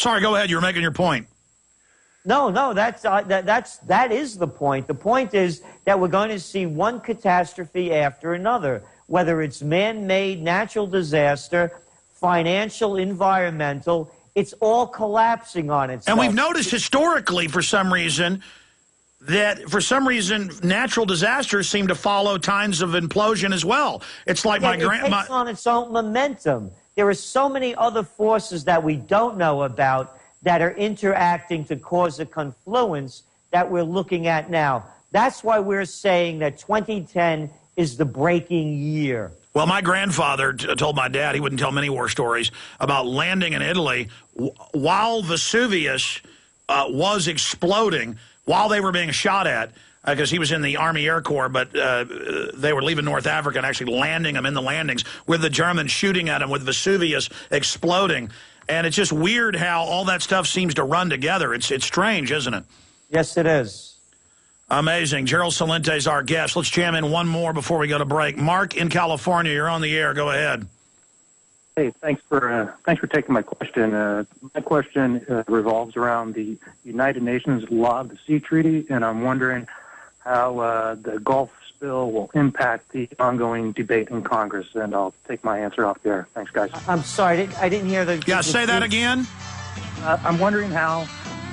Sorry, go ahead. You were making your point. No, that is the point. The point is that we're going to see one catastrophe after another, whether it's man-made natural disaster, financial, environmental. It's all collapsing on itself. And we've noticed historically, for some reason, natural disasters seem to follow times of implosion as well. It's like it takes on its own momentum. There are so many other forces that we don't know about that are interacting to cause a confluence that we're looking at now. That's why we're saying that 2010 is the breaking year. Well, my grandfather told my dad, he wouldn't tell many war stories, about landing in Italy while Vesuvius was exploding, while they were being shot at, because he was in the Army Air Corps, but they were leaving North Africa and actually landing him in the landings with the Germans shooting at him with Vesuvius exploding. And it's just weird how all that stuff seems to run together. It's strange, isn't it? Yes, it is. Amazing. Gerald Celente is our guest. Let's jam in one more before we go to break. Mark in California, you're on the air. Go ahead. Hey, thanks for taking my question. My question revolves around the United Nations Law of the Sea Treaty, and I'm wondering how the Gulf spill will impact the ongoing debate in Congress. And I'll take my answer off there. Thanks, guys. I'm sorry, I didn't hear the... Yeah, say that again. I'm wondering how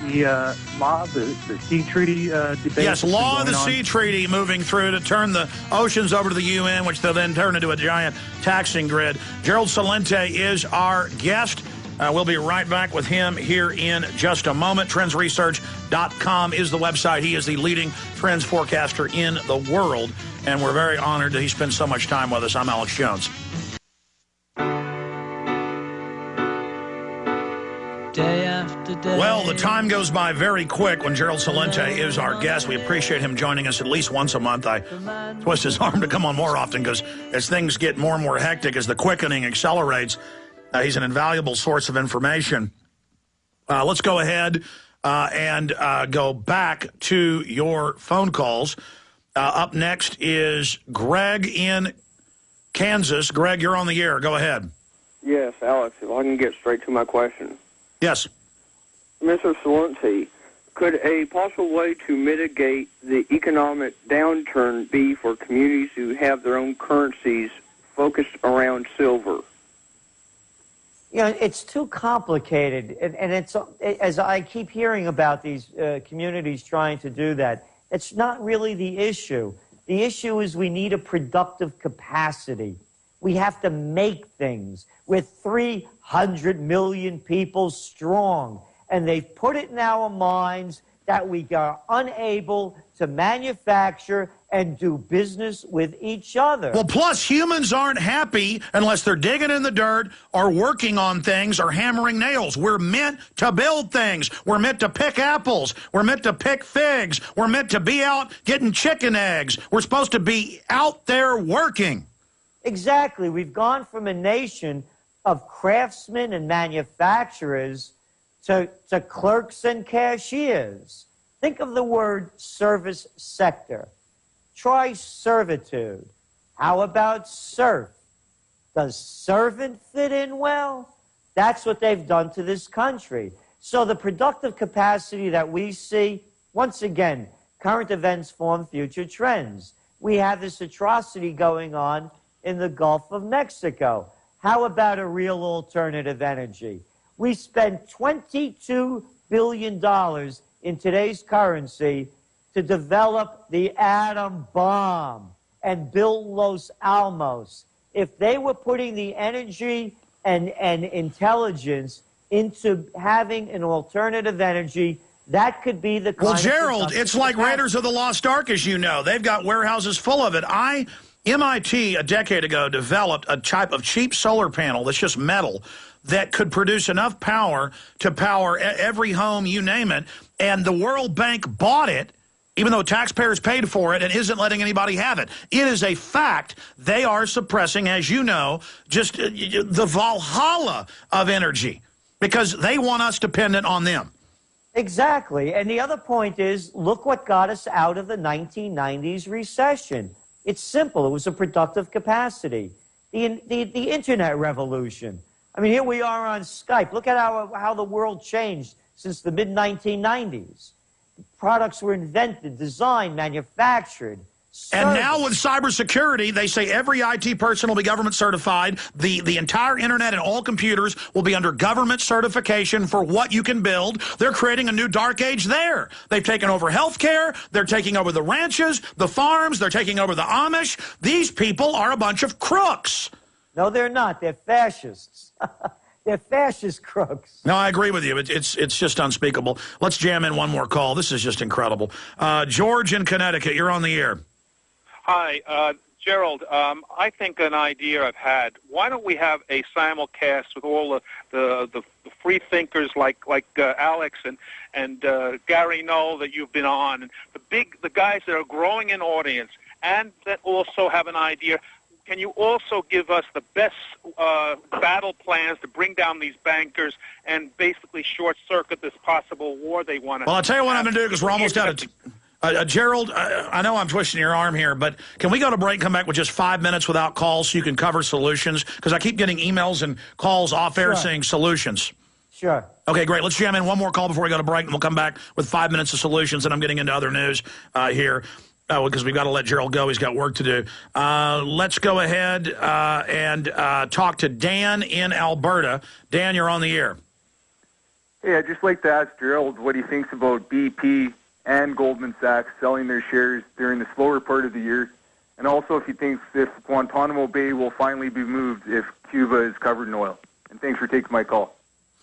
the law of the sea treaty debate... Yes, law of the sea treaty moving through to turn the oceans over to the UN, which they'll then turn into a giant taxing grid. Gerald Celente is our guest. We'll be right back with him here in just a moment. TrendsResearch.com is the website. He is the leading trends forecaster in the world, and we're very honored that he spends so much time with us. I'm Alex Jones. Day after day. Well, the time goes by very quick when Gerald Celente is our guest. We appreciate him joining us at least once a month. I twist his arm to come on more often because as things get more and more hectic, as the quickening accelerates, he's an invaluable source of information. Let's go ahead and go back to your phone calls. Up next is Greg in Kansas. Greg, you're on the air. Go ahead. Yes, Alex, if I can get straight to my question. Yes. Mr. Celente, could a possible way to mitigate the economic downturn be for communities who have their own currencies focused around silver? You know, it's too complicated, and it's, as I keep hearing about these communities trying to do that, it's not really the issue. The issue is we need a productive capacity. We have to make things. We're 300 million people strong, and they've put it in our minds that we are unable to manufacture and do business with each other. Well, plus humans aren't happy unless they're digging in the dirt or working on things or hammering nails. We're meant to build things. We're meant to pick apples. We're meant to pick figs. We're meant to be out getting chicken eggs. We're supposed to be out there working. Exactly. We've gone from a nation of craftsmen and manufacturers to clerks and cashiers. Think of the word service sector. Try servitude. How about serf? Does servant fit in well? That's what they've done to this country. So the productive capacity that we see, once again, current events form future trends. We have this atrocity going on in the Gulf of Mexico. How about a real alternative energy? We spent $22 billion in today's currency to develop the atom bomb and build Los Alamos. If they were putting the energy and intelligence into having an alternative energy, that could be the kind Well, Gerald, it's like Raiders of the Lost Ark, as you know. They've got warehouses full of it. MIT, a decade ago, developed a type of cheap solar panel that's just metal that could produce enough power to power every home, you name it, and the World Bank bought it, even though taxpayers paid for it, and isn't letting anybody have it. It is a fact. They are suppressing, as you know, just the Valhalla of energy because they want us dependent on them. Exactly. And the other point is, look what got us out of the 1990s recession. It's simple. It was a productive capacity. The Internet revolution. I mean, here we are on Skype. Look at how the world changed since the mid-1990s. Products were invented, designed, manufactured. And now with cybersecurity, they say every IT person will be government certified. The entire internet and all computers will be under government certification for what you can build. They're creating a new dark age there. They've taken over healthcare. They're taking over the ranches, the farms. They're taking over the Amish. These people are a bunch of crooks. No, they're not. They're fascists. They're fascist crooks. No, I agree with you. It's just unspeakable. Let's jam in one more call. This is just incredible. George in Connecticut, you're on the air. Hi, Gerald. I think an idea I've had. Why don't we have a simulcast with all the free thinkers like Alex and Gary Knoll that you've been on, and the guys that are growing in audience, and that also have an idea. Can you also give us the best battle plans to bring down these bankers and basically short-circuit this possible war they want to? Well, I'll tell you what I'm going to do because we're almost out of Gerald, I know I'm twisting your arm here, but can we go to break and come back with just 5 minutes without calls so you can cover solutions? Because I keep getting emails and calls off air saying solutions. Sure. Okay, great. Let's jam in one more call before we go to break, and we'll come back with 5 minutes of solutions, and I'm getting into other news here because we've got to let Gerald go. He's got work to do. Let's go ahead and talk to Dan in Alberta. Dan, you're on the air. Hey, I'd just like to ask Gerald what he thinks about BP and Goldman Sachs selling their shares during the slower part of the year, and also if he thinks if Guantanamo Bay will finally be moved if Cuba is covered in oil. And thanks for taking my call.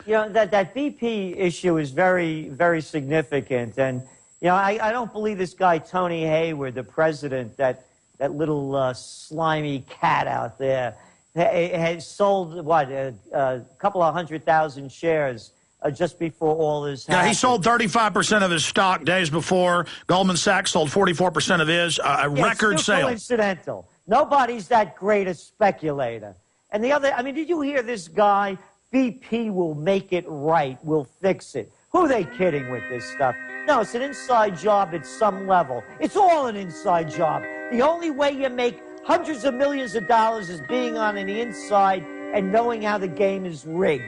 You know, that BP issue is very, very significant. And, you know, I don't believe this guy, Tony Hayward, the president, that little slimy cat out there, has sold, what, a couple of 100,000 shares just before all this happened. Yeah, he sold 35% of his stock days before. Goldman Sachs sold 44% of his, record sale. Coincidental. Nobody's that great a speculator. And the other, I mean, did you hear this guy? BP will make it right. We'll fix it. Who are they kidding with this stuff? No, it's an inside job at some level. It's all an inside job. The only way you make hundreds of millions of dollars is being on the inside and knowing how the game is rigged.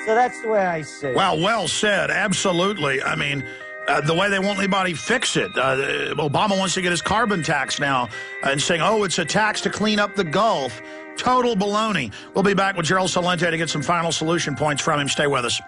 So that's the way I see it. Wow, well said. Absolutely. I mean, the way they won't let anybody fix it. Obama wants to get his carbon tax now and saying, oh, it's a tax to clean up the Gulf. Total baloney. We'll be back with Gerald Celente to get some final solution points from him. Stay with us.